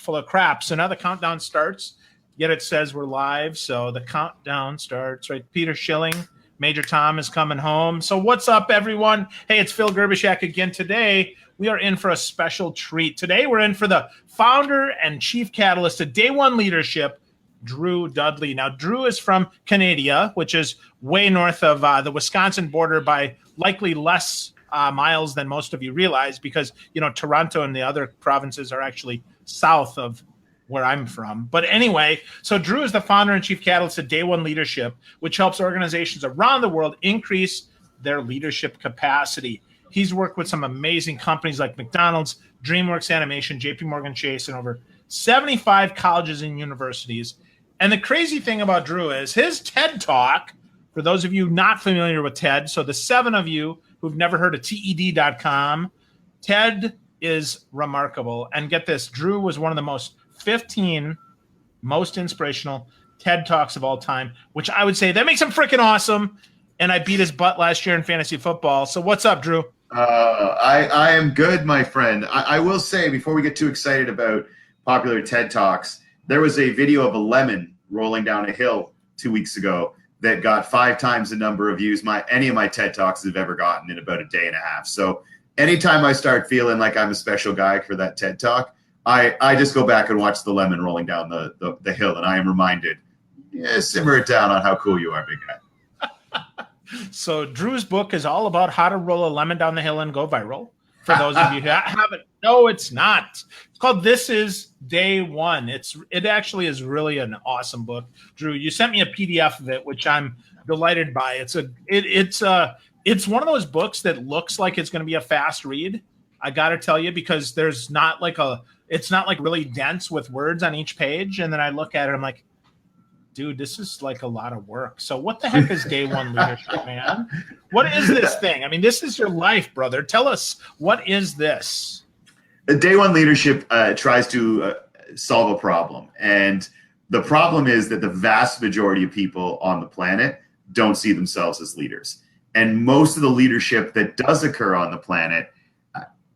full of crap. So now the countdown starts. Yet it says we're live. So the countdown starts, right? Peter Schilling, Major Tom is coming home. So what's up, everyone? Hey, it's Phil Gerbishak again. Today, we are in for a special treat. Today, we're in for the founder and chief catalyst of Day One Leadership, Drew Dudley. Now, Drew is from Canada, which is way north of the Wisconsin border by likely less miles than most of you realize, because, you know, Toronto and the other provinces are actually south of where I'm from. But anyway, so Drew is the founder and chief catalyst of Day One Leadership, which helps organizations around the world increase their leadership capacity. He's worked with some amazing companies like McDonald's, DreamWorks Animation, JP Morgan Chase, and over 75 colleges and universities. And the crazy thing about Drew is his TED Talk, for those of you not familiar with TED, so the 7 of you who've never heard of TED.com, TED is remarkable. And get this, Drew was one of the 15 most inspirational TED Talks of all time, which I would say that makes him freaking awesome. And I beat his butt last year in fantasy football. So what's up, Drew? I am good, my friend. I will say, before we get too excited about popular TED Talks, there was a video of a lemon rolling down a hill 2 weeks ago that got 5 times the number of views any of my TED Talks have ever gotten in about a day and a half. So anytime I start feeling like I'm a special guy for that TED Talk, I just go back and watch the lemon rolling down the hill, and I am reminded, simmer it down on how cool you are, big guy. So Drew's book is all about how to roll a lemon down the hill and go viral. For those of you who haven't, no, it's not. It's called This Is Day One. It actually is really an awesome book. Drew, you sent me a PDF of it, which I'm delighted by. It's one of those books that looks like it's going to be a fast read. I got to tell you, because it's not like really dense with words on each page. And then I look at it, I'm like, dude, this is like a lot of work. So what the heck is Day One Leadership, man? What is this thing? I mean, this is your life, brother. Tell us, what is this? Day One Leadership tries to solve a problem. And the problem is that the vast majority of people on the planet don't see themselves as leaders. And most of the leadership that does occur on the planet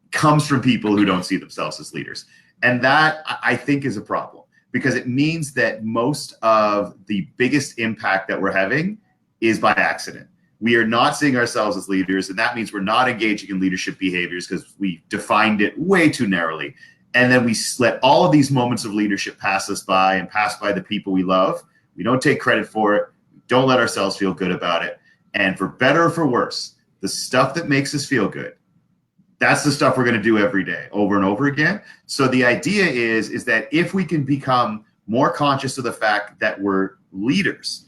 comes from people who don't see themselves as leaders. And that, I think, is a problem, because it means that most of the biggest impact that we're having is by accident. We are not seeing ourselves as leaders, and that means we're not engaging in leadership behaviors because we defined it way too narrowly. And then we let all of these moments of leadership pass us by and pass by the people we love. We don't take credit for it. We don't let ourselves feel good about it. And for better or for worse, the stuff that makes us feel good, that's the stuff we're going to do every day, over and over again. So the idea is that if we can become more conscious of the fact that we're leaders,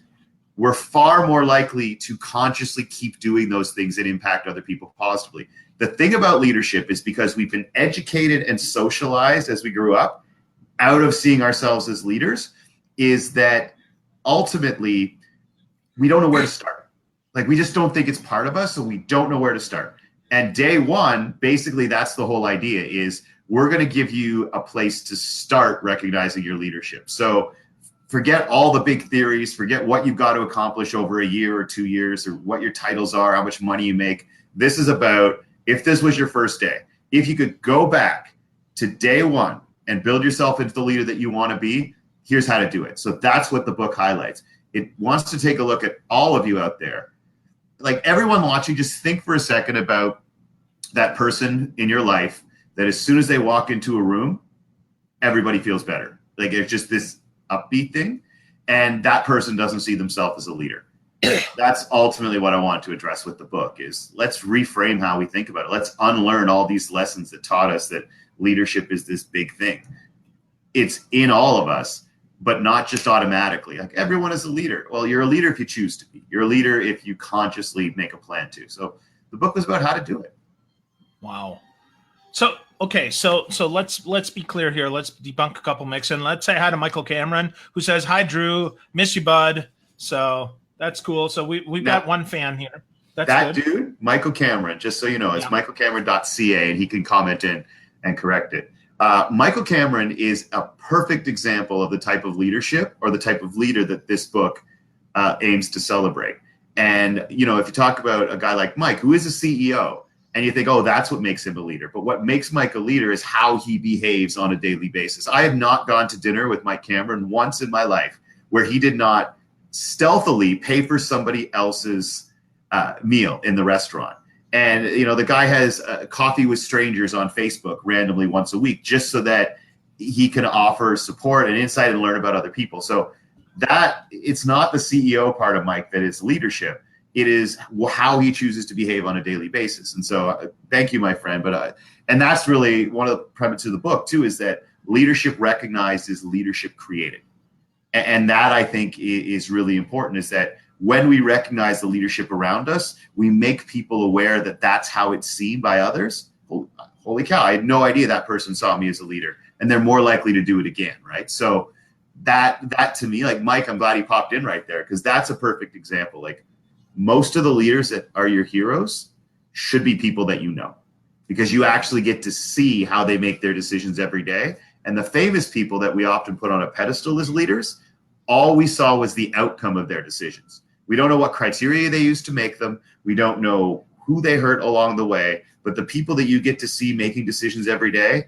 we're far more likely to consciously keep doing those things that impact other people positively. The thing about leadership is, because we've been educated and socialized as we grew up out of seeing ourselves as leaders, is that ultimately we don't know where to start. Like, we just don't think it's part of us, so we don't know where to start. And Day One, basically, that's the whole idea, is we're going to give you a place to start recognizing your leadership. So forget all the big theories, forget what you've got to accomplish over a year or 2 years, or what your titles are, how much money you make. This is about, if this was your first day, if you could go back to Day One and build yourself into the leader that you want to be, here's how to do it. So that's what the book highlights. It wants to take a look at all of you out there. Like, everyone watching, just think for a second about that person in your life that as soon as they walk into a room, everybody feels better. Like, it's just this upbeat thing, and that person doesn't see themselves as a leader. That's ultimately what I want to address with the book, is let's reframe how we think about it. Let's unlearn all these lessons that taught us that leadership is this big thing. It's in all of us, but not just automatically. Like, everyone is a leader. Well, you're a leader if you choose to be. You're a leader if you consciously make a plan to. So the book was about how to do it. Wow. So, okay. So let's be clear here. Let's debunk a couple myths, and let's say hi to Michael Cameron, who says, "Hi, Drew. Miss you, bud." So that's cool. So we've got one fan here. That's good. Dude, Michael Cameron, just so you know, it's michaelcameron.ca, and he can comment in and correct it. Michael Cameron is a perfect example of the type of leadership, or the type of leader that this book aims to celebrate. And, you know, if you talk about a guy like Mike, who is a CEO, and you think, oh, that's what makes him a leader. But what makes Mike a leader is how he behaves on a daily basis. I have not gone to dinner with Mike Cameron once in my life where he did not stealthily pay for somebody else's meal in the restaurant. And, the guy has coffee with strangers on Facebook randomly once a week, just so that he can offer support and insight and learn about other people. So that it's not the CEO part of Mike that is leadership. It is how he chooses to behave on a daily basis. And so thank you, my friend. But and that's really one of the premises of the book, too, is that leadership recognized is leadership created. And that, I think, is really important, is that when we recognize the leadership around us, we make people aware that that's how it's seen by others. Holy cow, I had no idea that person saw me as a leader. And they're more likely to do it again, right? So that to me, like Mike, I'm glad he popped in right there, because that's a perfect example. Like, most of the leaders that are your heroes should be people that you know, because you actually get to see how they make their decisions every day. And the famous people that we often put on a pedestal as leaders, all we saw was the outcome of their decisions. We don't know what criteria they used to make them. We don't know who they hurt along the way. But the people that you get to see making decisions every day,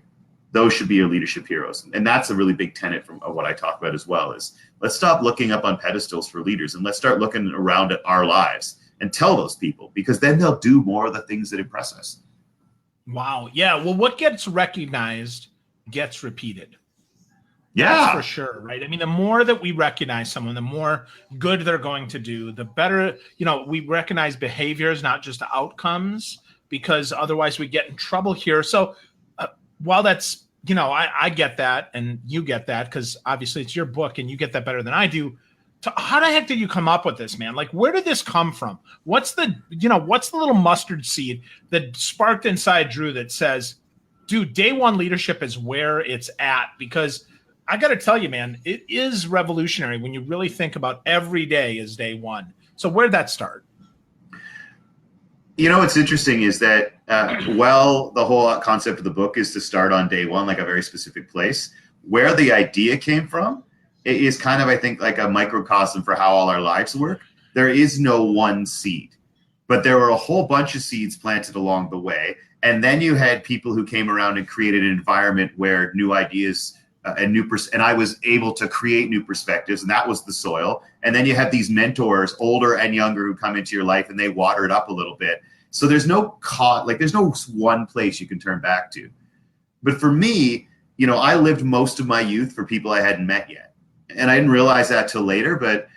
those should be your leadership heroes. And that's a really big tenet from what I talk about as well, is let's stop looking up on pedestals for leaders and let's start looking around at our lives and tell those people, because then they'll do more of the things that impress us. Wow. Yeah. Well, what gets recognized gets repeated. Yeah, that's for sure. Right. I mean, the more that we recognize someone, the more good they're going to do, the better, we recognize behaviors, not just outcomes, because otherwise we get in trouble here. So while that's, I get that and you get that, because obviously it's your book and you get that better than I do. How the heck did you come up with this, man? Like, where did this come from? What's the little mustard seed that sparked inside Drew that says, dude, day one leadership is where it's at? Because I got to tell you, man, it is revolutionary when you really think about every day is day one. So where'd that start? What's interesting is that, the whole concept of the book is to start on day one, like a very specific place. Where the idea came from is kind of, I think, like a microcosm for how all our lives work. There is no one seed, but there were a whole bunch of seeds planted along the way. And then you had people who came around and created an environment where new ideas and I was able to create new perspectives, and that was the soil. And then you have these mentors, older and younger, who come into your life and they water it up a little bit. So there's no there's no one place you can turn back to. But for me, I lived most of my youth for people I hadn't met yet. And I didn't realize that till later. But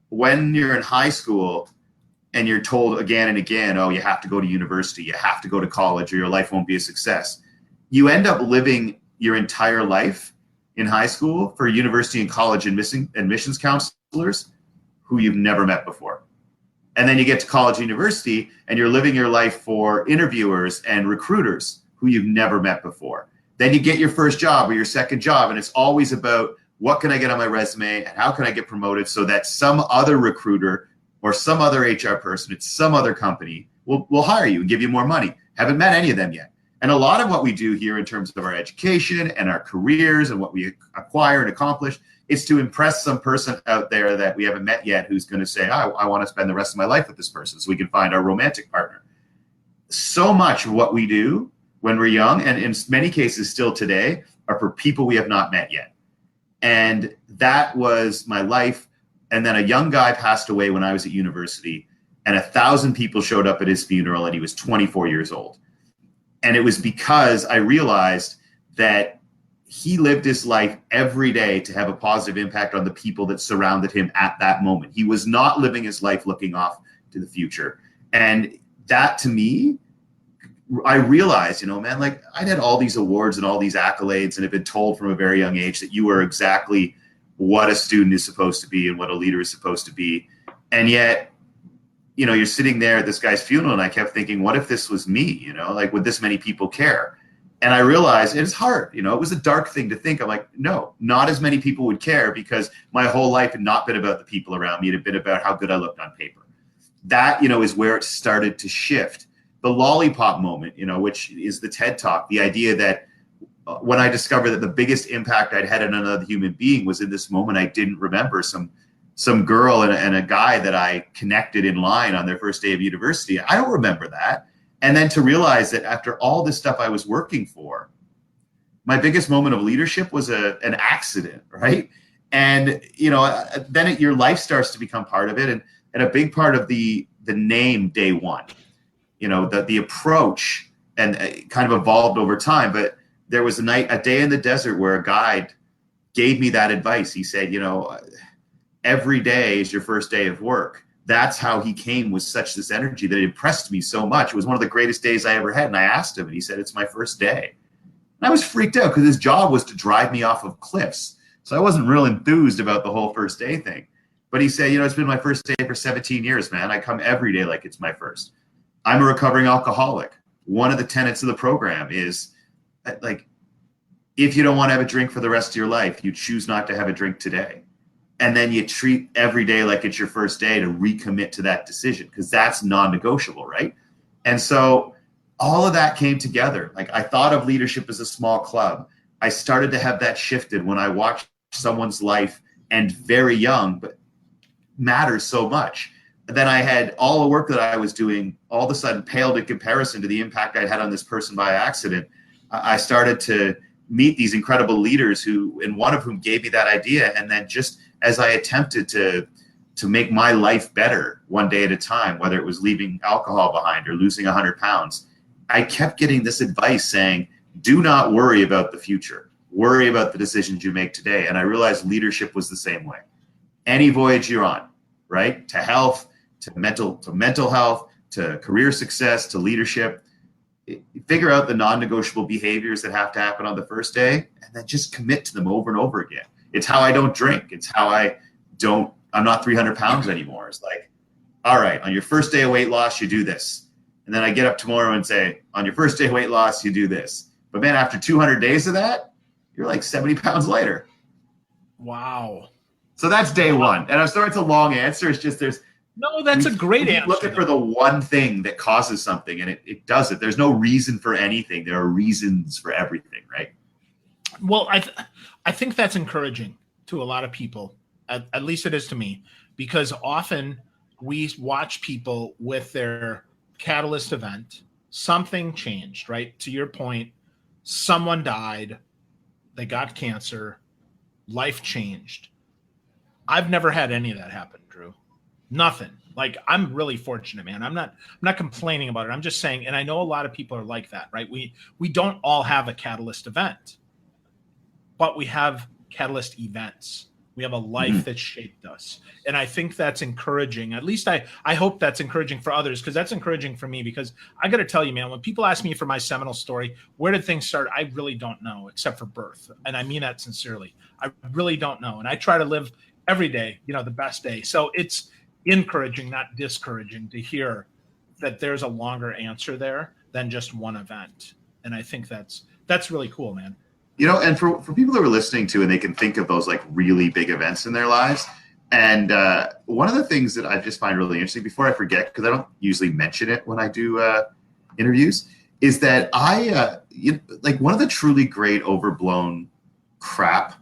when you're in high school and you're told again and again, oh, you have to go to university, you have to go to college, or your life won't be a success, you end up living your entire life in high school for university and college admissions counselors who you've never met before. And then you get to college and university and you're living your life for interviewers and recruiters who you've never met before. Then you get your first job or your second job, and it's always about, what can I get on my resume and how can I get promoted so that some other recruiter or some other HR person at some other company will hire you and give you more money. Haven't met any of them yet. And a lot of what we do here in terms of our education and our careers and what we acquire and accomplish is to impress some person out there that we haven't met yet who's going to say, I want to spend the rest of my life with this person so we can find our romantic partner. So much of what we do when we're young, and in many cases still today, are for people we have not met yet. And that was my life. And then a young guy passed away when I was at university, and 1,000 people showed up at his funeral, and he was 24 years old. And it was because I realized that he lived his life every day to have a positive impact on the people that surrounded him at that moment. He was not living his life looking off to the future. And that, to me, I realized, man, like, I'd had all these awards and all these accolades and had been told from a very young age that you are exactly what a student is supposed to be and what a leader is supposed to be. And yet, you're sitting there at this guy's funeral, and I kept thinking, what if this was me? Like, would this many people care? And I realized it's hard. It was a dark thing to think. I'm like, no, not as many people would care, because my whole life had not been about the people around me. It had been about how good I looked on paper. That, is where it started to shift. The lollipop moment, which is the TED Talk, the idea that when I discovered that the biggest impact I'd had on another human being was in this moment I didn't remember, some girl and a guy that I connected in line on their first day of university. I don't remember that. And then to realize that after all this stuff I was working for, my biggest moment of leadership was an accident, right? And, then your life starts to become part of it. And a big part of the name Day One, the approach and it kind of evolved over time. But there was a day in the desert where a guide gave me that advice. He said, every day is your first day of work. That's how he came with such this energy that it impressed me so much. It was one of the greatest days I ever had. And I asked him, and he said, it's my first day. And I was freaked out because his job was to drive me off of cliffs. So I wasn't real enthused about the whole first day thing. But he said, it's been my first day for 17 years, man. I come every day like it's my first. I'm a recovering alcoholic. One of the tenets of the program is like, if you don't want to have a drink for the rest of your life, you choose not to have a drink today. And then you treat every day like it's your first day to recommit to that decision, because that's non-negotiable, right? And so all of that came together. Like, I thought of leadership as a small club. I started to have that shifted when I watched someone's life and very young, but matters so much. And then I had all the work that I was doing all of a sudden paled in comparison to the impact I had on this person by accident. I started to meet these incredible leaders and one of whom gave me that idea. And then just as I attempted to make my life better one day at a time, whether it was leaving alcohol behind or losing 100 pounds, I kept getting this advice saying, do not worry about the future. Worry about the decisions you make today. And I realized leadership was the same way. Any voyage you're on, right? To health, to mental health, to career success, to leadership, figure out the non-negotiable behaviors that have to happen on the first day, and then just commit to them over and over again. It's how I don't drink. It's how I'm not 300 pounds anymore. It's like, all right, on your first day of weight loss, you do this. And then I get up tomorrow and say, on your first day of weight loss, you do this. But man, after 200 days of that, you're like 70 pounds lighter. Wow. So that's day one. And I'm sorry it's a long answer. It's just that's a great answer. Looking for the one thing that causes something, and it does it. There's no reason for anything. There are reasons for everything, right? Well, I think that's encouraging to a lot of people. At least it is to me, because often we watch people with their catalyst event, something changed, right? To your point, someone died, they got cancer, life changed. I've never had any of that happen, Drew. Nothing. Like, I'm really fortunate, man. I'm not complaining about it. I'm just saying, and I know a lot of people are like that, right? We don't all have a catalyst event, but we have catalyst events. We have a life that shaped us. And I think that's encouraging. At least I hope that's encouraging for others, because that's encouraging for me. Because I got to tell you, man, when people ask me for my seminal story, where did things start? I really don't know, except for birth. And I mean that sincerely. I really don't know. And I try to live every day, the best day. So it's encouraging, not discouraging, to hear that there's a longer answer there than just one event. And I think that's really cool, man. And for people who are listening to, and they can think of those like really big events in their lives. And one of the things that I just find really interesting, before I forget, because I don't usually mention it when I do interviews, is that like one of the truly great overblown crap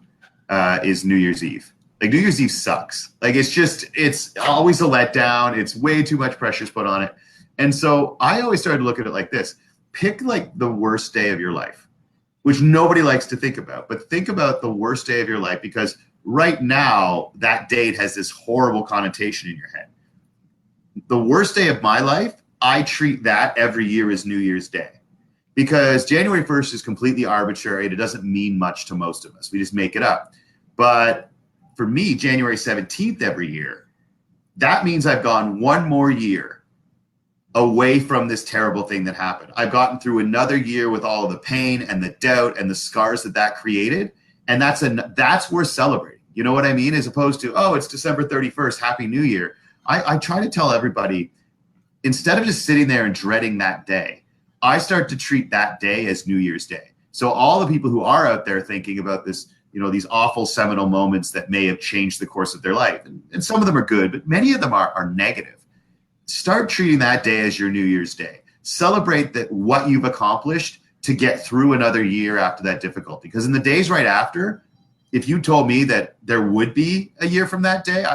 is New Year's Eve. Like, New Year's Eve sucks. Like, it's always a letdown. It's way too much pressure's put on it. And so I always started to look at it like this. Pick like the worst day of your life, which nobody likes to think about. But think about the worst day of your life, because right now that date has this horrible connotation in your head. The worst day of my life, I treat that every year as New Year's Day, because January 1st is completely arbitrary. It doesn't mean much to most of us. We just make it up. But for me, January 17th every year, that means I've gone one more year away from this terrible thing that happened. I've gotten through another year with all of the pain and the doubt and the scars that created. And that's worth celebrating. You know what I mean? As opposed to, oh, it's December 31st, Happy New Year. I try to tell everybody, instead of just sitting there and dreading that day, I start to treat that day as New Year's Day. So all the people who are out there thinking about this, these awful seminal moments that may have changed the course of their life, and some of them are good, but many of them are negative. Start treating that day as your New Year's Day. Celebrate that what you've accomplished to get through another year after that difficulty. Because in the days right after, if you told me that there would be a year from that day,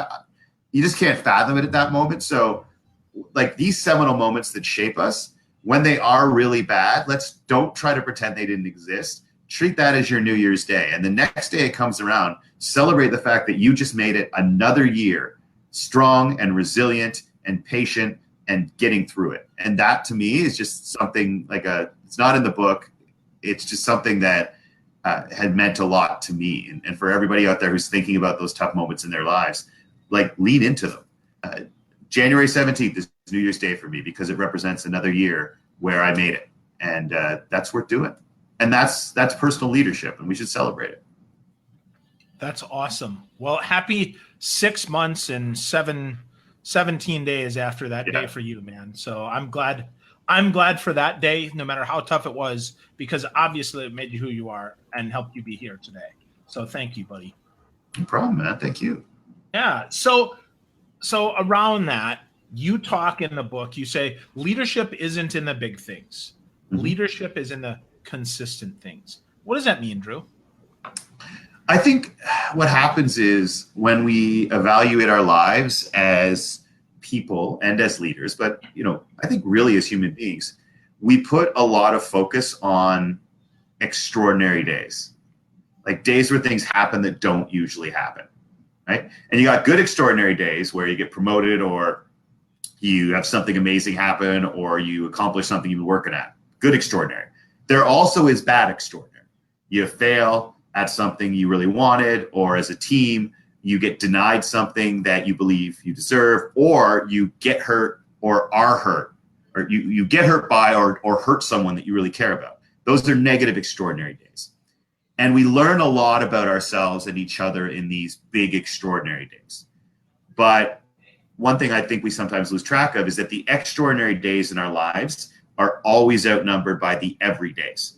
you just can't fathom it at that moment. So like these seminal moments that shape us, when they are really bad, don't try to pretend they didn't exist. Treat that as your New Year's Day. And the next day it comes around, celebrate the fact that you just made it another year strong and resilient and patient and getting through it. And that to me is just something it's not in the book. It's just something that had meant a lot to me. And for everybody out there who's thinking about those tough moments in their lives, lean into them. January 17th is New Year's Day for me because it represents another year where I made it. And that's worth doing. And that's personal leadership, and we should celebrate it. That's awesome. Well, happy 6 months and 17 days after that day for you, man. So I'm glad for that day, no matter how tough it was, because obviously it made you who you are and helped you be here today. So thank you, buddy. No problem, man. Thank you. Yeah. So around that, you talk in the book, you say leadership isn't in the big things. Mm-hmm. Leadership is in the consistent things. What does that mean, Drew? I think what happens is when we evaluate our lives as people and as leaders, but I think really as human beings, we put a lot of focus on extraordinary days, like days where things happen that don't usually happen, right? And you got good extraordinary days where you get promoted or you have something amazing happen or you accomplish something you've been working at. Good extraordinary. There also is bad extraordinary. You fail at something you really wanted, or as a team, you get denied something that you believe you deserve, or you get hurt or are hurt, or you get hurt by or hurt someone that you really care about. Those are negative extraordinary days. And we learn a lot about ourselves and each other in these big extraordinary days. But one thing I think we sometimes lose track of is that the extraordinary days in our lives are always outnumbered by the everydays.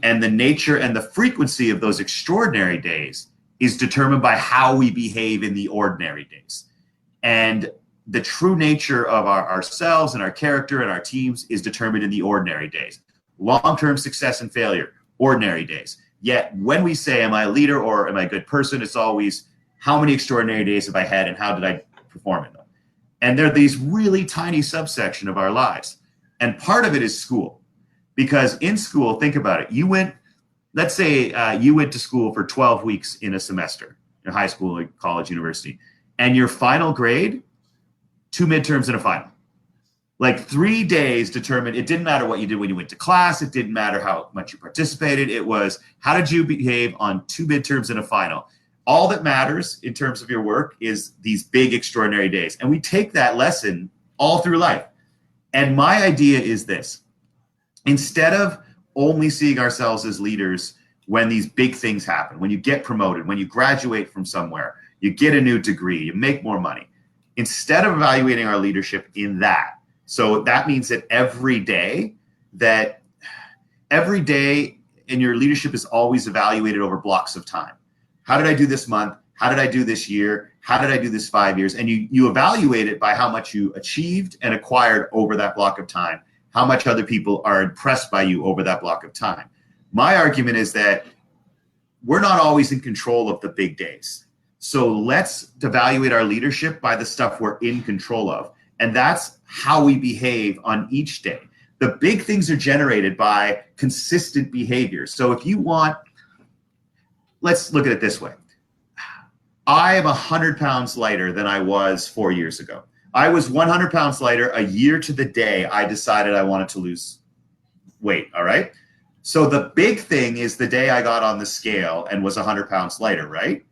And the nature and the frequency of those extraordinary days is determined by how we behave in the ordinary days. And the true nature of ourselves and our character and our teams is determined in the ordinary days. Long-term success and failure, ordinary days. Yet when we say, am I a leader or am I a good person? It's always, how many extraordinary days have I had and how did I perform in them? And they're these really tiny subsection of our lives. And part of it is school, because in school, think about it. Let's say you went to school for 12 weeks in a semester, in high school, college, university, and your final grade, 2 midterms and a final. 3 days determined. It didn't matter what you did when you went to class. It didn't matter how much you participated. It was, how did you behave on 2 midterms and a final? All that matters in terms of your work is these big extraordinary days. And we take that lesson all through life. And my idea is this: instead of only seeing ourselves as leaders when these big things happen, when you get promoted, when you graduate from somewhere, you get a new degree, you make more money, instead of evaluating our leadership in that. So that means that every day in your leadership is always evaluated over blocks of time. How did I do this month? How did I do this year? How did I do this 5 years? And you evaluate it by how much you achieved and acquired over that block of time, how much other people are impressed by you over that block of time. My argument is that we're not always in control of the big days. So let's evaluate our leadership by the stuff we're in control of. And that's how we behave on each day. The big things are generated by consistent behavior. So if you want, let's look at it this way. I am 100 pounds lighter than I was 4 years ago. I was 100 pounds lighter a year to the day I decided I wanted to lose weight, all right? So the big thing is the day I got on the scale and was 100 pounds lighter, right?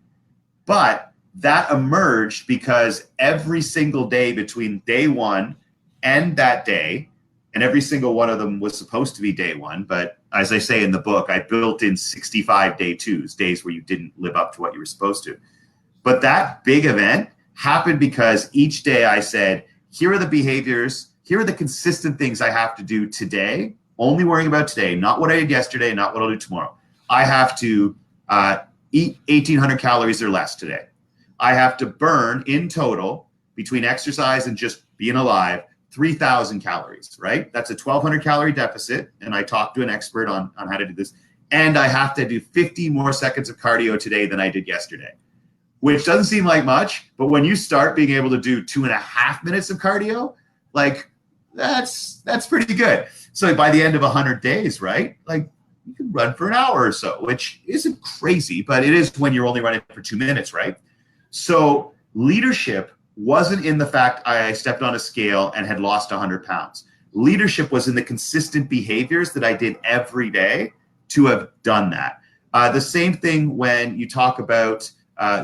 But that emerged because every single day between day one and that day, and every single one of them was supposed to be day one, but as I say in the book, I built in 65 day twos, days where you didn't live up to what you were supposed to. But that big event happened because each day I said, here are the behaviors, here are the consistent things I have to do today, only worrying about today, not what I did yesterday, not what I'll do tomorrow. I have to eat 1,800 calories or less today. I have to burn in total between exercise and just being alive, 3,000 calories, right? That's a 1,200 calorie deficit. And I talked to an expert on how to do this. And I have to do 50 more seconds of cardio today than I did yesterday, which doesn't seem like much. But when you start being able to do 2.5 minutes of cardio, that's pretty good. So by the end of 100 days, right? Like you can run for an hour or so, which isn't crazy, but it is when you're only running for 2 minutes, right? So leadership wasn't in the fact I stepped on a scale and had lost 100 pounds. Leadership was in the consistent behaviors that I did every day to have done that. The same thing when you talk about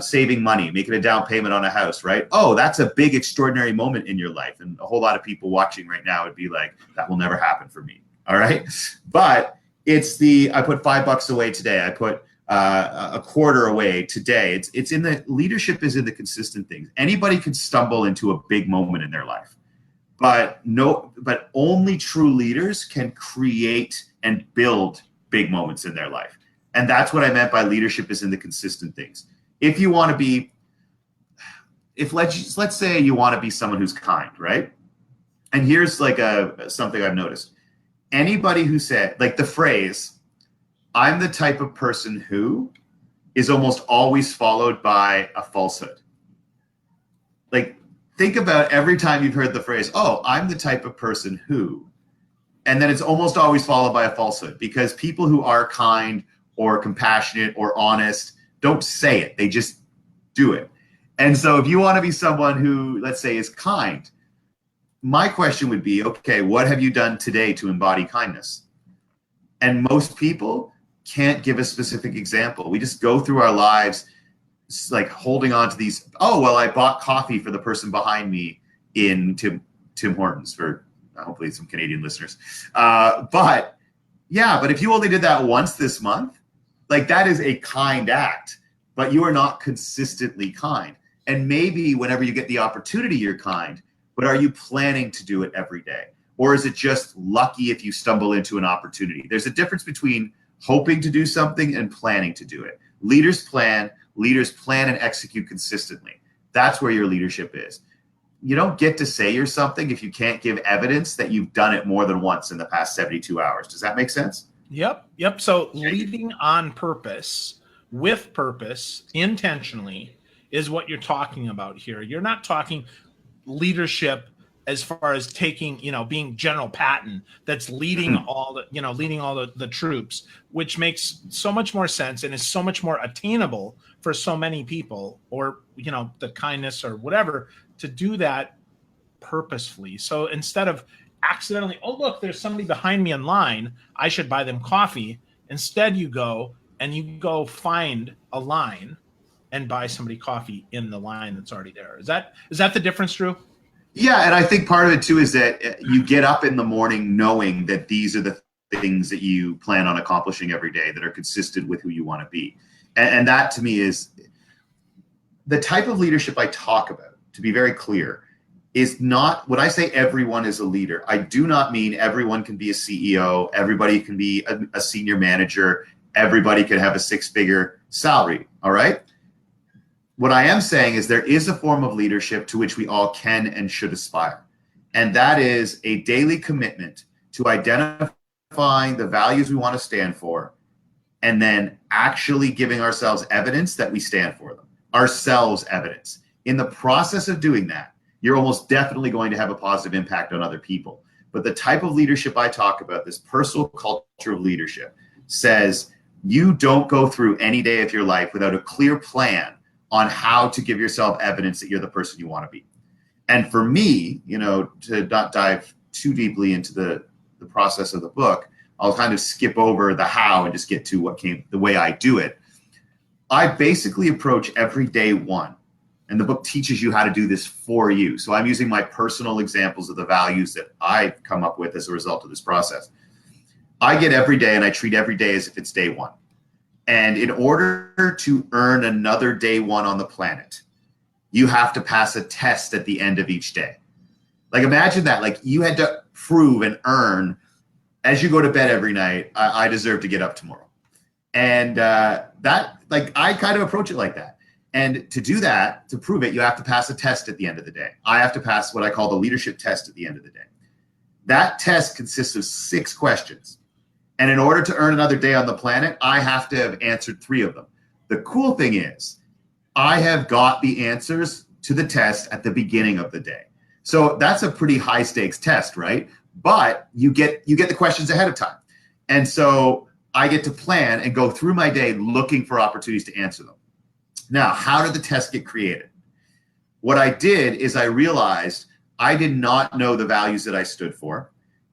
saving money, making a down payment on a house, right? Oh, that's a big, extraordinary moment in your life. And a whole lot of people watching right now would be like, that will never happen for me. All right. But it's I put $5 away today. I put a quarter away today. It's in the leadership is in the consistent things. Anybody can stumble into a big moment in their life, but only true leaders can create and build big moments in their life. And that's what I meant by leadership is in the consistent things. If you want to be, let's say you want to be someone who's kind, right? And here's like something I've noticed. Anybody who said, like the phrase, I'm the type of person who, is almost always followed by a falsehood. Like, think about every time you've heard the phrase, oh, I'm the type of person who, and then it's almost always followed by a falsehood, because people who are kind or compassionate or honest don't say it. They just do it. And so if you want to be someone who, let's say, is kind, my question would be, okay, what have you done today to embody kindness? And most people can't give a specific example. We just go through our lives like holding on to these, oh, well, I bought coffee for the person behind me in Tim Hortons, for hopefully some Canadian listeners. But if you only did that once this month, like that is a kind act, but you are not consistently kind. And maybe whenever you get the opportunity, you're kind, but are you planning to do it every day? Or is it just lucky if you stumble into an opportunity? There's a difference between hoping to do something and planning to do it. Leaders plan and execute consistently. That's where your leadership is. You don't get to say you're something if you can't give evidence that you've done it more than once in the past 72 hours. Does that make sense? Yep. So leading on purpose, with purpose, intentionally, is what you're talking about here. You're not talking leadership as far as taking, being General Patton that's leading all the troops, which makes so much more sense and is so much more attainable for so many people, or, the kindness or whatever, to do that purposefully. So instead of accidentally, oh, look, there's somebody behind me in line, I should buy them coffee. Instead, you go find a line and buy somebody coffee in the line that's already there. Is that the difference, Drew? Yeah, and I think part of it too is that you get up in the morning knowing that these are the things that you plan on accomplishing every day that are consistent with who you want to be. And that to me is the type of leadership I talk about, to be very clear, is not, when I say everyone is a leader, I do not mean everyone can be a CEO, everybody can be a senior manager, everybody can have a 6-figure salary, all right? What I am saying is there is a form of leadership to which we all can and should aspire. And that is a daily commitment to identifying the values we want to stand for and then actually giving ourselves evidence that we stand for them, ourselves evidence. In the process of doing that, you're almost definitely going to have a positive impact on other people. But the type of leadership I talk about, this personal culture of leadership, says you don't go through any day of your life without a clear plan on how to give yourself evidence that you're the person you want to be. And for me, to not dive too deeply into the process of the book, I'll kind of skip over the how and just get to the way I do it. I basically approach every day one. And the book teaches you how to do this for you. So I'm using my personal examples of the values that I've come up with as a result of this process. I get every day and I treat every day as if it's day one. And in order to earn another day one on the planet, you have to pass a test at the end of each day. Like imagine that, like you had to prove and earn as you go to bed every night, I deserve to get up tomorrow. And that, like, I kind of approach it like that. And to do that, to prove it, you have to pass a test at the end of the day. I have to pass what I call the leadership test at the end of the day. That test consists of 6 questions. And in order to earn another day on the planet, I have to have answered 3 of them. The cool thing is, I have got the answers to the test at the beginning of the day. So that's a pretty high stakes test, right? But you get the questions ahead of time. And so I get to plan and go through my day looking for opportunities to answer them. Now, how did the test get created? What I did is I realized I did not know the values that I stood for.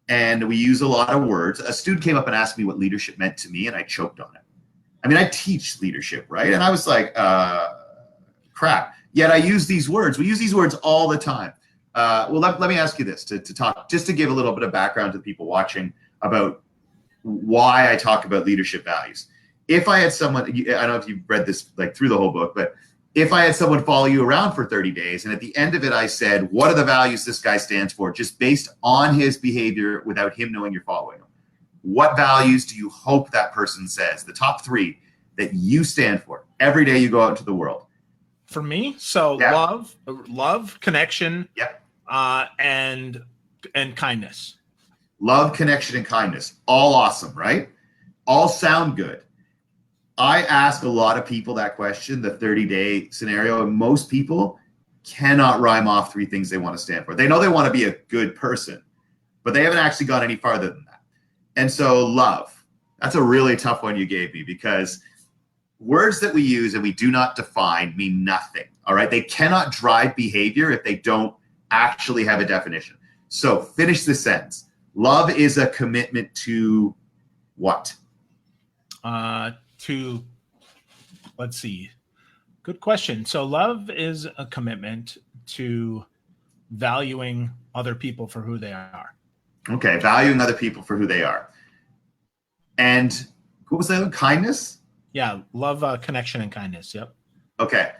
And we use a lot of words. A student came up and asked me what leadership meant to me, and I choked on it. I mean, I teach leadership, right? And I was like, crap. Yet I use these words. We use these words all the time. Well, let me ask you this to talk, just to give a little bit of background to the people watching about why I talk about leadership values. If I had someone, I don't know if you've read this like through the whole book, but if I had someone follow you around for 30 days and at the end of it, I said, what are the values this guy stands for, just based on his behavior without him knowing you're following him? What values do you hope that person says? The top 3 that you stand for every day you go out into the world. For me, so Yeah. love, connection, Yeah. and kindness. Love, connection, and kindness. All awesome, right? All sound good. I ask a lot of people that question, the 30-day scenario, and most people cannot rhyme off 3 things they want to stand for. They know they want to be a good person, but they haven't actually gone any farther than that. And so love, that's a really tough one you gave me, because words that we use and we do not define mean nothing, all right? They cannot drive behavior if they don't actually have a definition. So finish this sentence. Love is a commitment to what? Let's see. Good question. So love is a commitment to valuing other people for who they are. Okay, valuing other people for who they are. And what was the other one? Kindness? Yeah, love, connection, and kindness. Yep. Okay.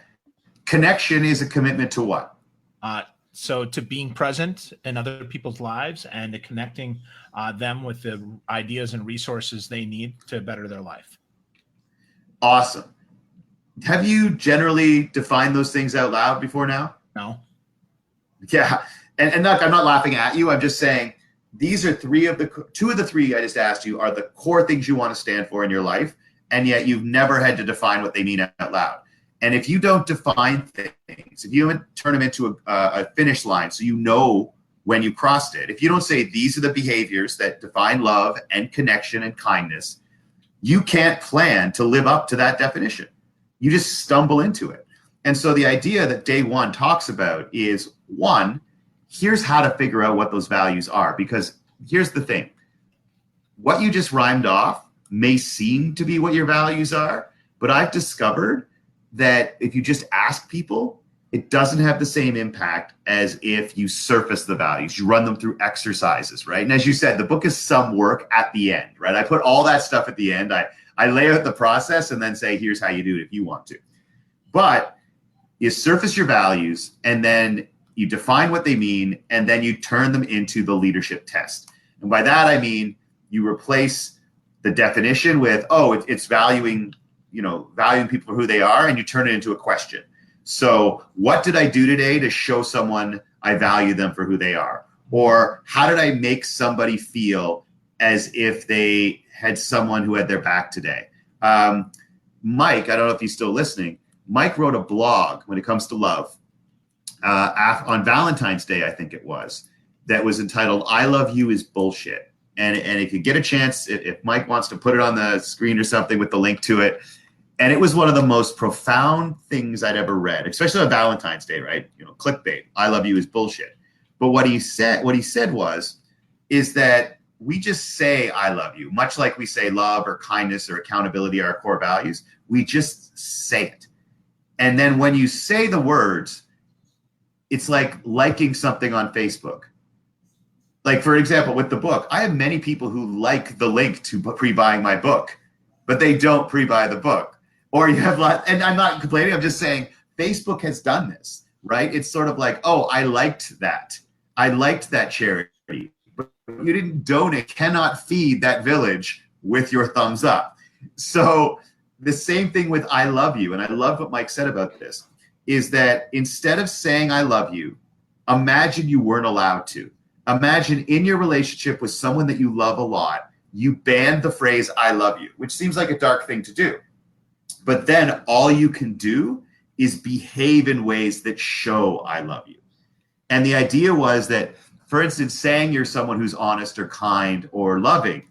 Connection is a commitment to what? So to being present in other people's lives and to connecting them with the ideas and resources they need to better their life. Awesome. Have you generally defined those things out loud before now? No. Yeah. And look, I'm not laughing at you. I'm just saying these are 2 of the 3 I just asked you are the core things you want to stand for in your life. And yet you've never had to define what they mean out loud. And if you don't define things, if you turn them into a finish line so you know when you crossed it, if you don't say these are the behaviors that define love and connection and kindness, you can't plan to live up to that definition. You just stumble into it. And so the idea that Day One talks about is, 1, here's how to figure out what those values are. Because here's the thing. What you just rhymed off may seem to be what your values are, but I've discovered that if you just ask people, it doesn't have the same impact as if you surface the values, you run them through exercises, right? And as you said, the book is some work at the end, right? I put all that stuff at the end. I lay out the process and then say, here's how you do it if you want to. But you surface your values and then you define what they mean, and then you turn them into the leadership test. And by that, I mean, you replace the definition with, it's valuing people for who they are, and you turn it into a question. So what did I do today to show someone I value them for who they are? Or how did I make somebody feel as if they had someone who had their back today? Mike, I don't know if he's still listening. Mike wrote a blog when it comes to love on Valentine's Day, I think it was, that was entitled, I Love You is Bullshit. And if you get a chance, if Mike wants to put it on the screen or something with the link to it. And it was one of the most profound things I'd ever read, especially on Valentine's Day, right? Clickbait, I love you is bullshit. But what he said is that we just say, I love you, much like we say love or kindness or accountability are our core values. We just say it. And then when you say the words, it's like liking something on Facebook. Like, for example, with the book, I have many people who like the link to pre-buying my book, but they don't pre-buy the book. Or you have and I'm not complaining, I'm just saying Facebook has done this, right? It's sort of like, I liked that. I liked that charity, but you didn't donate, cannot feed that village with your thumbs up. So the same thing with I love you. And I love what Mike said about this, is that instead of saying I love you, imagine you weren't allowed to. Imagine in your relationship with someone that you love a lot, you banned the phrase I love you, which seems like a dark thing to do. But then all you can do is behave in ways that show I love you. And the idea was that, for instance, saying you're someone who's honest or kind or loving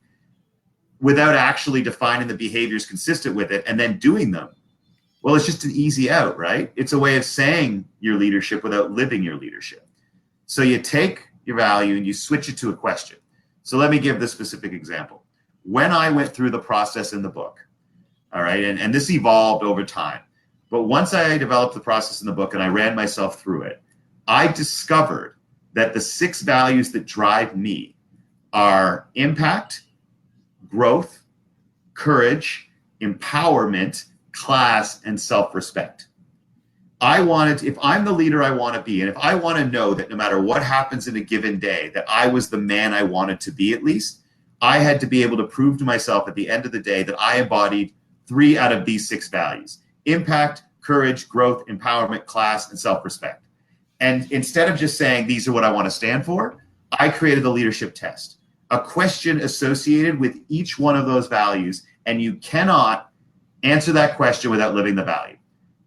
without actually defining the behaviors consistent with it and then doing them, well, it's just an easy out, right? It's a way of saying your leadership without living your leadership. So you take your value and you switch it to a question. So let me give this specific example. When I went through the process in the book, all right, and this evolved over time, but once I developed the process in the book and I ran myself through it, I discovered that the 6 values that drive me are impact, growth, courage, empowerment, class, and self-respect. If I'm the leader I want to be, and if I want to know that no matter what happens in a given day, that I was the man I wanted to be at least, I had to be able to prove to myself at the end of the day that I embodied 3 out of these 6 values: impact, courage, growth, empowerment, class, and self-respect. And instead of just saying, these are what I want to stand for, I created the leadership test, a question associated with each one of those values. And you cannot answer that question without living the value.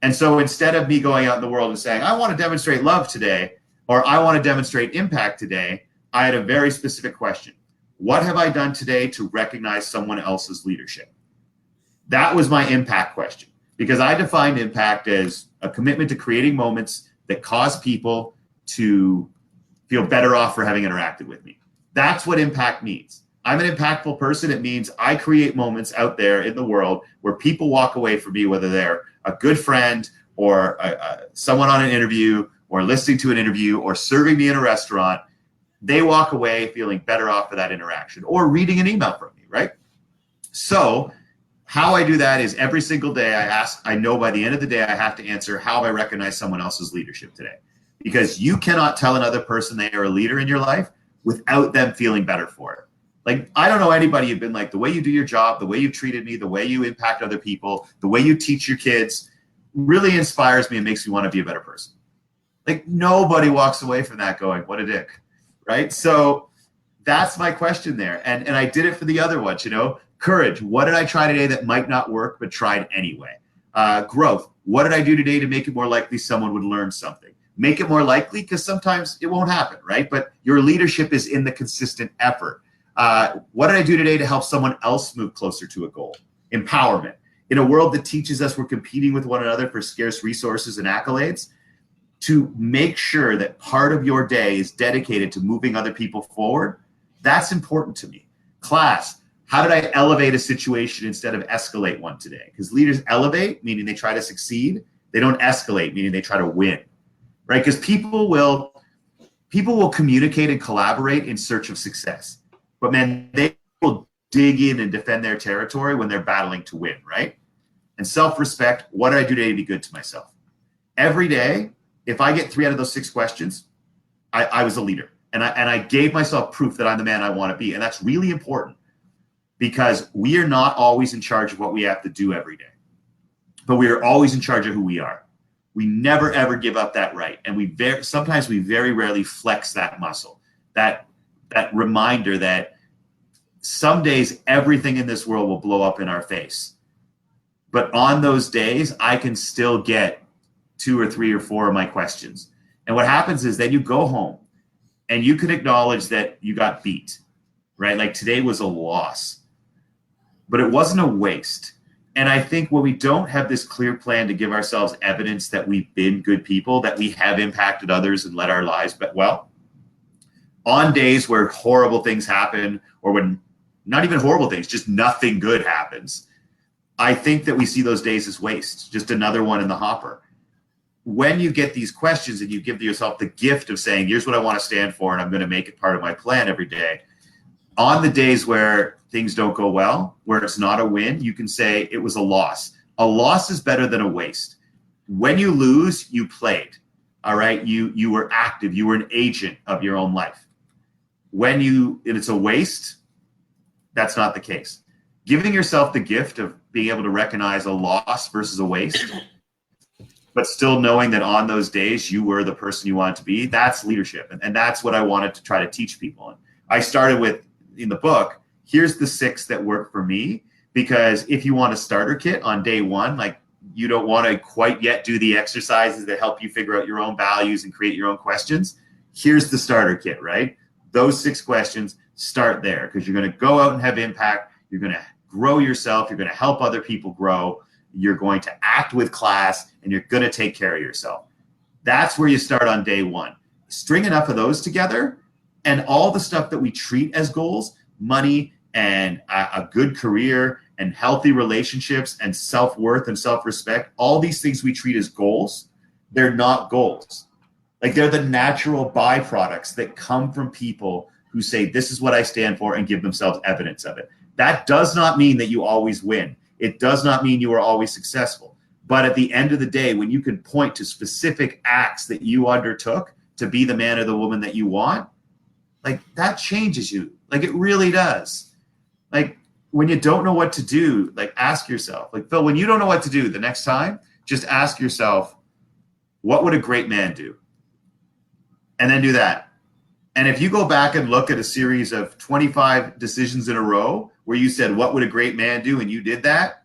And so instead of me going out in the world and saying, I want to demonstrate love today, or I want to demonstrate impact today, I had a very specific question. What have I done today to recognize someone else's leadership? That was my impact question, because I defined impact as a commitment to creating moments that cause people to feel better off for having interacted with me. That's what impact means. I'm an impactful person. It means I create moments out there in the world where people walk away from me, whether they're a good friend or someone on an interview or listening to an interview or serving me in a restaurant. They walk away feeling better off for that interaction, or reading an email from me, right? So how I do that is every single day I know by the end of the day I have to answer, how have I recognized someone else's leadership today? Because you cannot tell another person they are a leader in your life without them feeling better for it. Like, I don't know anybody who've been like, the way you do your job, the way you've treated me, the way you impact other people, the way you teach your kids really inspires me and makes me want to be a better person. Like, nobody walks away from that going, what a dick, right? So that's my question there. And I did it for the other ones, courage. What did I try today that might not work, but tried anyway? Growth. What did I do today to make it more likely someone would learn something? Make it more likely, because sometimes it won't happen, right? But your leadership is in the consistent effort. What did I do today to help someone else move closer to a goal? Empowerment. In a world that teaches us we're competing with one another for scarce resources and accolades, to make sure that part of your day is dedicated to moving other people forward, that's important to me. Class. How did I elevate a situation instead of escalate one today? Because leaders elevate, meaning they try to succeed. They don't escalate, meaning they try to win, right? Because people will communicate and collaborate in search of success. But man, they will dig in and defend their territory when they're battling to win, right? And self-respect, what did I do today to be good to myself? Every day, if I get 3 out of those 6 questions, I was a leader. And I gave myself proof that I'm the man I want to be. And that's really important, because we are not always in charge of what we have to do every day. But we are always in charge of who we are. We never, ever give up that right. And sometimes we very rarely flex that muscle, that reminder that some days everything in this world will blow up in our face. But on those days, I can still get 2 or 3 or 4 of my questions. And what happens is then you go home and you can acknowledge that you got beat, right? Like, today was a loss, but it wasn't a waste. And I think when we don't have this clear plan to give ourselves evidence that we've been good people, that we have impacted others and led our lives, but on days where horrible things happen, or when not even horrible things, just nothing good happens, I think that we see those days as waste, just another one in the hopper. When you get these questions and you give yourself the gift of saying, here's what I want to stand for, and I'm going to make it part of my plan every day. On the days where things don't go well, where it's not a win, you can say it was a loss. A loss is better than a waste. When you lose, you played. All right. You were active. You were an agent of your own life. When it's a waste, that's not the case. Giving yourself the gift of being able to recognize a loss versus a waste, but still knowing that on those days you were the person you wanted to be, that's leadership. And that's what I wanted to try to teach people. And I started with, in the book, here's the 6 that work for me, because if you want a starter kit on day 1, like, you don't want to quite yet do the exercises that help you figure out your own values and create your own questions, Here's the starter kit, right? Those 6 questions, start there, because you're going to go out and have impact. You're going to grow yourself. You're going to help other people grow. You're going to act with class, and you're going to take care of yourself. That's where you start on day one. String enough of those together, and all the stuff that we treat as goals, money and a good career and healthy relationships and self-worth and self-respect, all these things we treat as goals, they're not goals. Like, they're the natural byproducts that come from people who say, this is what I stand for, and give themselves evidence of it. That does not mean that you always win. It does not mean you are always successful. But at the end of the day, when you can point to specific acts that you undertook to be the man or the woman that you want, like, that changes you. Like, it really does. Like, when you don't know what to do, like, ask yourself, like, Phil, when you don't know what to do the next time, just ask yourself, what would a great man do? And then do that. And if you go back and look at a series of 25 decisions in a row where you said, what would a great man do? And you did that,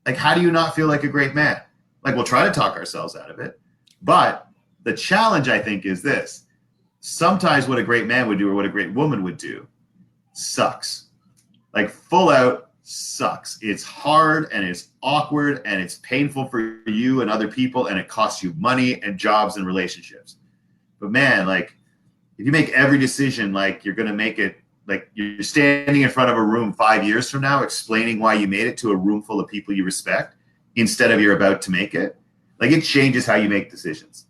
like, how do you not feel like a great man? Like, we'll try to talk ourselves out of it. But the challenge, I think, is this. Sometimes what a great man would do or what a great woman would do sucks. Like, full out sucks. It's hard and it's awkward and it's painful for you and other people, and it costs you money and jobs and relationships. But man, like, if you make every decision like you're going to make it, like you're standing in front of a room 5 years from now explaining why you made it to a room full of people you respect instead of you're about to make it, like, it changes how you make decisions.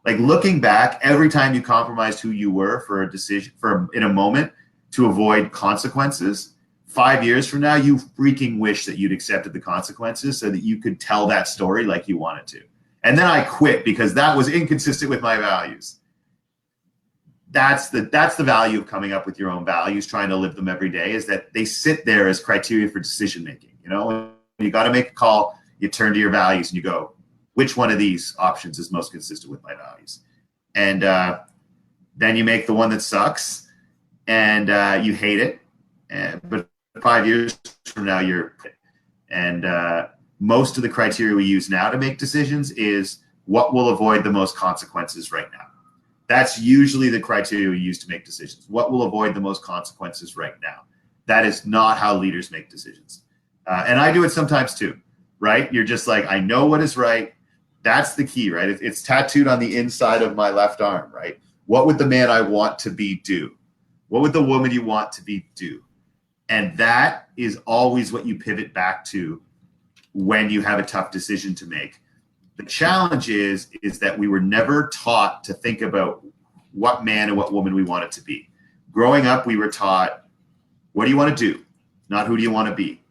Like, looking back, every time you compromised who you were for a decision, in a moment, to avoid consequences, 5 years from now, you freaking wish that you'd accepted the consequences so that you could tell that story like you wanted to. And then I quit because that was inconsistent with my values. That's the value of coming up with your own values, trying to live them every day, is that they sit there as criteria for decision making. You know, when you got to make a call, you turn to your values and you go, which one of these options is most consistent with my values? And then you make the one that sucks, and you hate it. But 5 years from now, most of the criteria we use now to make decisions is what will avoid the most consequences right now. That's usually the criteria we use to make decisions. What will avoid the most consequences right now? That is not how leaders make decisions. And I do it sometimes too, right? You're just like, I know what is right. That's the key, right? It's tattooed on the inside of my left arm, right? What would the man I want to be do? What would the woman you want to be do? And that is always what you pivot back to when you have a tough decision to make. The challenge is that we were never taught to think about what man and what woman we wanted to be. Growing up, we were taught, what do you want to do? Not who do you want to be?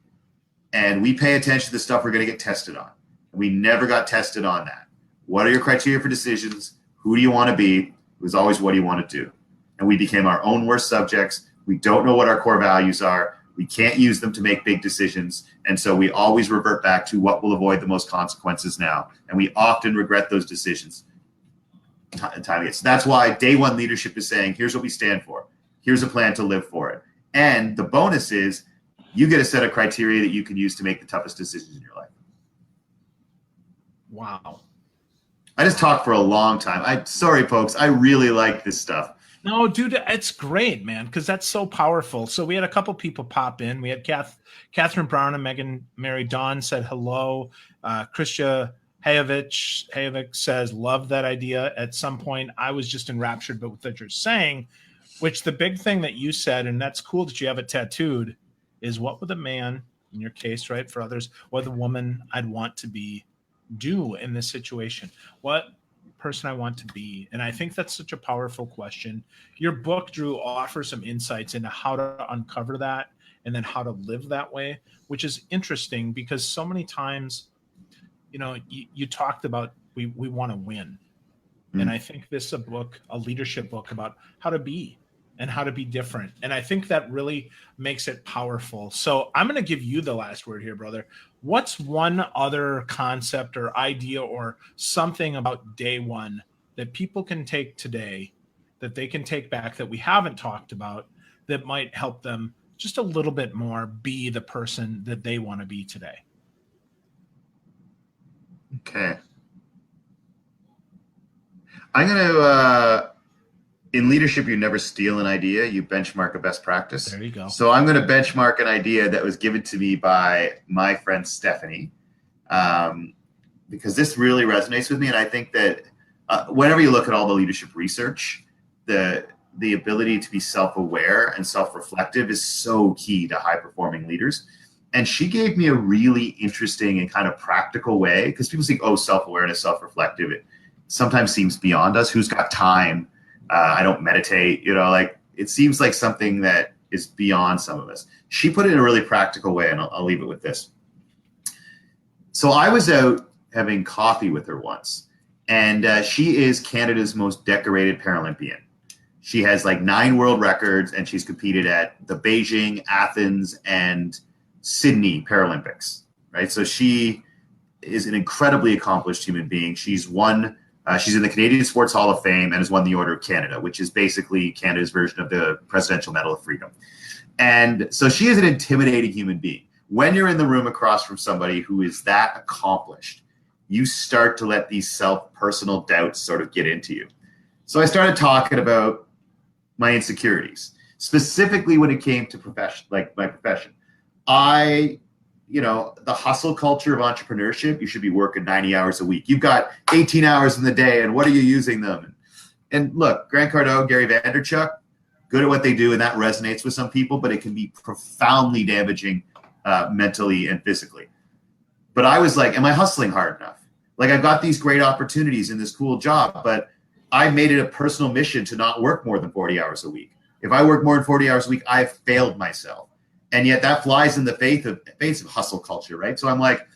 And we pay attention to the stuff we're going to get tested on. We never got tested on that. What are your criteria for decisions? Who do you want to be? It was always, what do you want to do? And we became our own worst subjects. We don't know what our core values are. We can't use them to make big decisions. And so we always revert back to what will avoid the most consequences now. And we often regret those decisions. So that's why Day One Leadership is saying, here's what we stand for. Here's a plan to live for it. And the bonus is you get a set of criteria that you can use to make the toughest decisions in your life. Wow. I just talked for a long time. I'm sorry, folks. I really like this stuff. No, dude, it's great, man, because that's so powerful. So we had a couple people pop in. We had Catherine Brown and Megan Mary Dawn said hello. Kristia Hayovic says, love that idea. At some point, I was just enraptured by what you're saying, which the big thing that you said, and that's cool that you have it tattooed, is what would the man, in your case, right, for others, what the woman I'd want to be do in this situation? What person I want to be? And I think that's such a powerful question. Your book, Drew, offers some insights into how to uncover that and then how to live that way, which is interesting because so many times, you know, you talked about we want to win. And I think this is a leadership book about how to be and how to be different. And I think that really makes it powerful. So I'm going to give you the last word here, brother. What's one other concept or idea or something about Day One that people can take today, that they can take back that we haven't talked about, that might help them just a little bit more be the person that they want to be today? Okay. I'm going to in leadership, you never steal an idea, you benchmark a best practice. There you go. So I'm going to benchmark an idea that was given to me by my friend Stephanie, because this really resonates with me. And I think that whenever you look at all the leadership research, the ability to be self-aware and self-reflective is so key to high-performing leaders. And she gave me a really interesting and kind of practical way, because people think, oh, self-awareness, self-reflective, it sometimes seems beyond us. Who's got time? I don't meditate, like it seems like something that is beyond some of us. She put it in a really practical way, and I'll leave it with this. So I was out having coffee with her once, and she is Canada's most decorated Paralympian. She has like 9 world records, and she's competed at the Beijing, Athens, and Sydney Paralympics, right? So she is an incredibly accomplished human being. She's in the Canadian Sports Hall of Fame and has won the Order of Canada, which is basically Canada's version of the Presidential Medal of Freedom. And so she is an intimidating human being. When you're in the room across from somebody who is that accomplished, you start to let these personal doubts sort of get into you. So I started talking about my insecurities, specifically when it came to my profession. The hustle culture of entrepreneurship, you should be working 90 hours a week. You've got 18 hours in the day, and what are you using them? And look, Grant Cardone, Gary Vaynerchuk, good at what they do, and that resonates with some people, but it can be profoundly damaging mentally and physically. But I was like, am I hustling hard enough? Like, I've got these great opportunities in this cool job, but I made it a personal mission to not work more than 40 hours a week. If I work more than 40 hours a week, I've failed myself. And yet that flies in the face of hustle culture, right? So I'm like,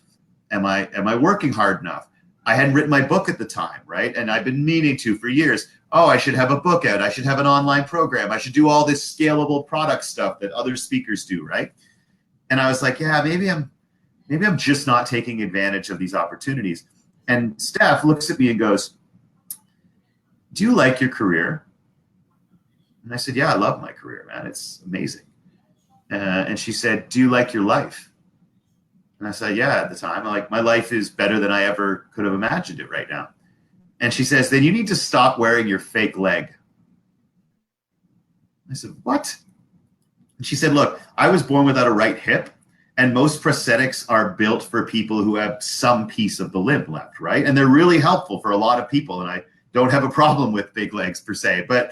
am I working hard enough? I hadn't written my book at the time, right? And I've been meaning to for years. Oh, I should have a book out. I should have an online program. I should do all this scalable product stuff that other speakers do, right? And I was like, yeah, maybe I'm just not taking advantage of these opportunities. And Steph looks at me and goes, do you like your career? And I said, yeah, I love my career, man. It's amazing. And she said, do you like your life? And I said, yeah, at the time. I'm like, my life is better than I ever could have imagined it right now. And she says, then you need to stop wearing your fake leg. I said, what? And she said, look, I was born without a right hip, and most prosthetics are built for people who have some piece of the limb left, right? And they're really helpful for a lot of people, and I don't have a problem with big legs per se. But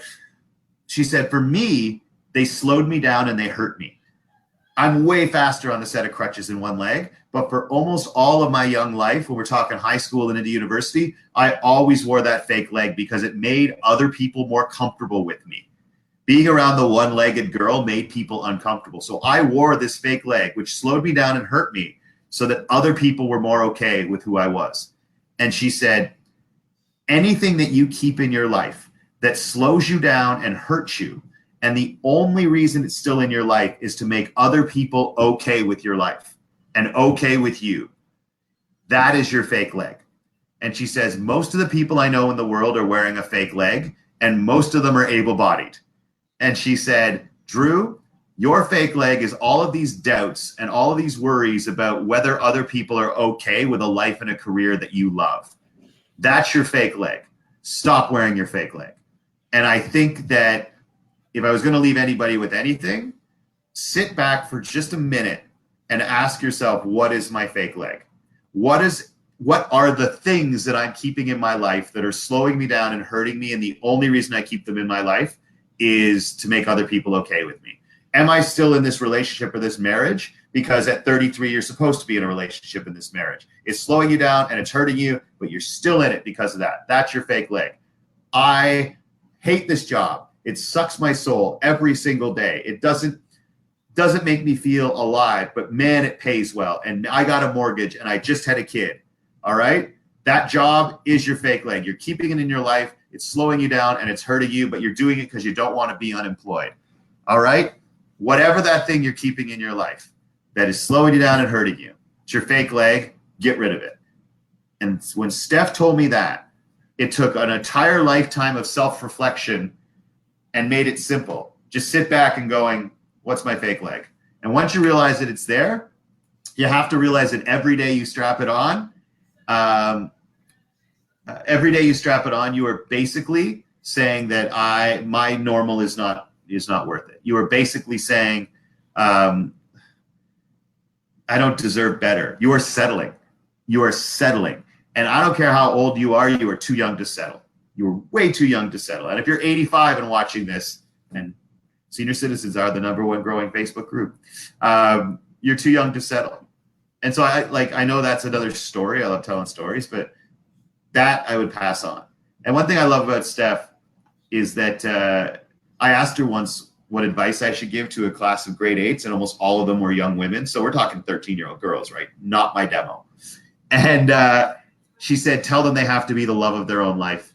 she said, for me, they slowed me down and they hurt me. I'm way faster on a set of crutches in one leg, but for almost all of my young life, when we're talking high school and into university, I always wore that fake leg because it made other people more comfortable with me. Being around the one-legged girl made people uncomfortable. So I wore this fake leg, which slowed me down and hurt me so that other people were more okay with who I was. And she said, anything that you keep in your life that slows you down and hurts you, and the only reason it's still in your life is to make other people okay with your life and okay with you, that is your fake leg. And she says, most of the people I know in the world are wearing a fake leg, and most of them are able-bodied. And she said, Drew, your fake leg is all of these doubts and all of these worries about whether other people are okay with a life and a career that you love. That's your fake leg. Stop wearing your fake leg. And I think that if I was going to leave anybody with anything, sit back for just a minute and ask yourself, what is my fake leg? What are the things that I'm keeping in my life that are slowing me down and hurting me? And the only reason I keep them in my life is to make other people okay with me. Am I still in this relationship or this marriage? Because at 33, you're supposed to be in a relationship in this marriage. It's slowing you down and it's hurting you, but you're still in it because of that. That's your fake leg. I hate this job. It sucks my soul every single day. It doesn't make me feel alive, but man, it pays well. And I got a mortgage and I just had a kid. All right? That job is your fake leg. You're keeping it in your life. It's slowing you down and it's hurting you, but you're doing it because you don't want to be unemployed. All right? Whatever that thing you're keeping in your life that is slowing you down and hurting you, it's your fake leg, get rid of it. And when Steph told me that, it took an entire lifetime of self-reflection and made it simple. Just sit back and going, what's my fake leg? And once you realize that it's there, you have to realize that every day you strap it on, you are basically saying that my normal is not worth it. You are basically saying, I don't deserve better. You are settling. You are settling. And I don't care how old you are too young to settle. You are way too young to settle. And if you're 85 and watching this, and senior citizens are the #1 growing Facebook group, you're too young to settle. And so I know that's another story. I love telling stories, but that I would pass on. And one thing I love about Steph is that I asked her once what advice I should give to a class of grade 8s, and almost all of them were young women. So we're talking 13-year-old girls, right? Not my demo. And she said, tell them they have to be the love of their own life.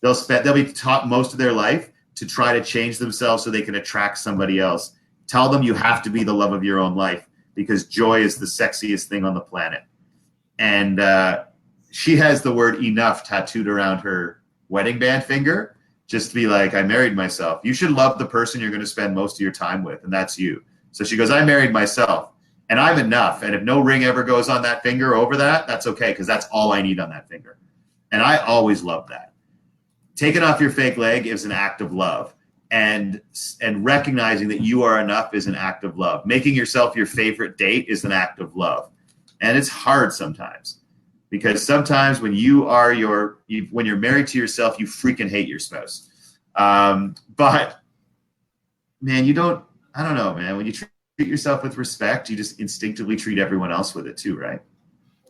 They'll be taught most of their life to try to change themselves so they can attract somebody else. Tell them you have to be the love of your own life, because joy is the sexiest thing on the planet. And she has the word enough tattooed around her wedding band finger, just to be like, I married myself. You should love the person you're going to spend most of your time with, and that's you. So she goes, I married myself, and I'm enough. And if no ring ever goes on that finger over that, that's okay, because that's all I need on that finger. And I always love that. Taking off your fake leg is an act of love. And recognizing that you are enough is an act of love. Making yourself your favorite date is an act of love. And it's hard sometimes, because sometimes when when you're married to yourself, you freaking hate your spouse. But man, I don't know, man, when you treat yourself with respect, you just instinctively treat everyone else with it too, right?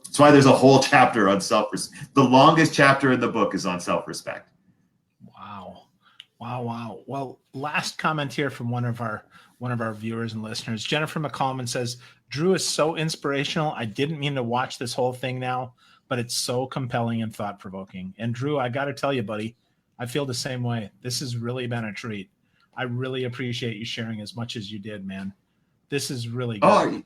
That's why there's a whole chapter on self-respect. The longest chapter in the book is on self-respect. Wow. Well, last comment here from one of our viewers and listeners. Jennifer McCallman says, Drew is so inspirational. I didn't mean to watch this whole thing now, but it's so compelling and thought-provoking. And Drew, I got to tell you, buddy, I feel the same way. This has really been a treat. I really appreciate you sharing as much as you did, man. This is really good. Oh,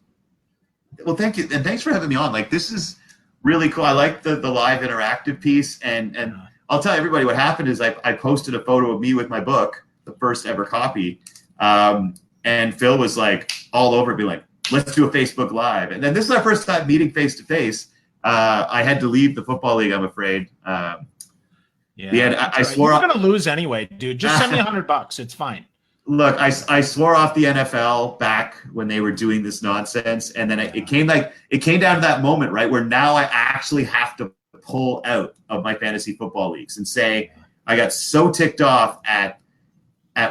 well, thank you. And thanks for having me on. Like, this is really cool. I like the live interactive piece. And yeah. I'll tell everybody what happened is I posted a photo of me with my book, the first ever copy. And Phil was like all over me, like, let's do a Facebook Live. And then this is our first time meeting face to face. I had to leave the football league, I'm afraid. I swore you're going to lose anyway, dude. Just send me $100. It's fine. Look, I swore off the NFL back when they were doing this nonsense. And then it came down to that moment, right, where now I actually have to pull out of my fantasy football leagues and say, I got so ticked off at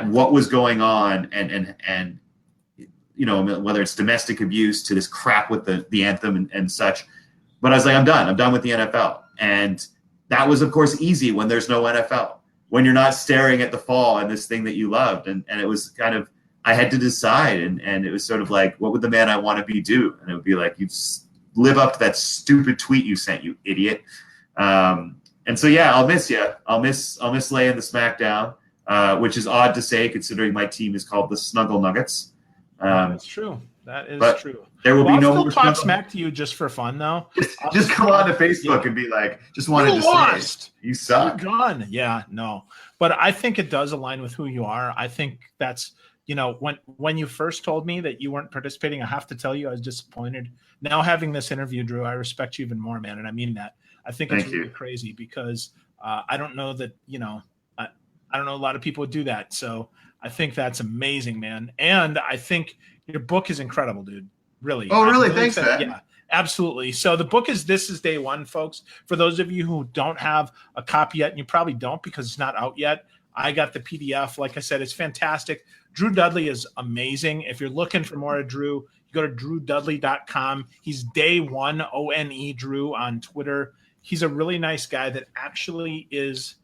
what was going on and you know, whether it's domestic abuse to this crap with the anthem and such. But I was like, I'm done with the NFL. And that was, of course, easy when there's no NFL, when you're not staring at the fall and this thing that you loved. And it was kind of, I had to decide. And it was sort of like, what would the man I want to be do? And it would be like, you live up to that stupid tweet you sent, you idiot. And so, yeah, I'll miss you. I'll miss laying the smackdown, which is odd to say considering my team is called the Snuggle Nuggets. That's true. That is true. There will be no more talk smack to you just for fun, though. Just come on to Facebook and be like, just wanted to say, you suck. You're done. Yeah, no. But I think it does align with who you are. I think that's, you know, when you first told me that you weren't participating, I have to tell you I was disappointed. Now having this interview, Drew, I respect you even more, man, and I mean that. I think it's really crazy because I don't know that, you know, I don't know a lot of people would do that. So I think that's amazing, man. And I think your book is incredible, dude. Really. Oh, really? Thanks, man. Yeah, absolutely. So the book is This Is Day One, folks. For those of you who don't have a copy yet, and you probably don't because it's not out yet, I got the PDF. Like I said, it's fantastic. Drew Dudley is amazing. If you're looking for more of Drew, you go to drewdudley.com. He's Day One, ONE, Drew on Twitter. He's a really nice guy that actually is,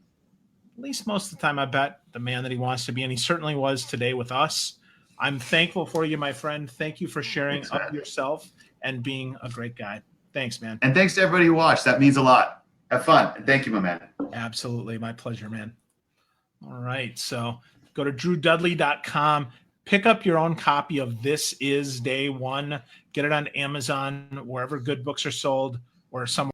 at least most of the time, I bet, the man that he wants to be. And he certainly was today with us. I'm thankful for you, my friend. Thank you for sharing of yourself and being a great guy. Thanks, man. And thanks to everybody who watched. That means a lot. Have fun. And thank you, my man. Absolutely. My pleasure, man. All right. So go to drewdudley.com. Pick up your own copy of This Is Day One. Get it on Amazon, wherever good books are sold, or somewhere.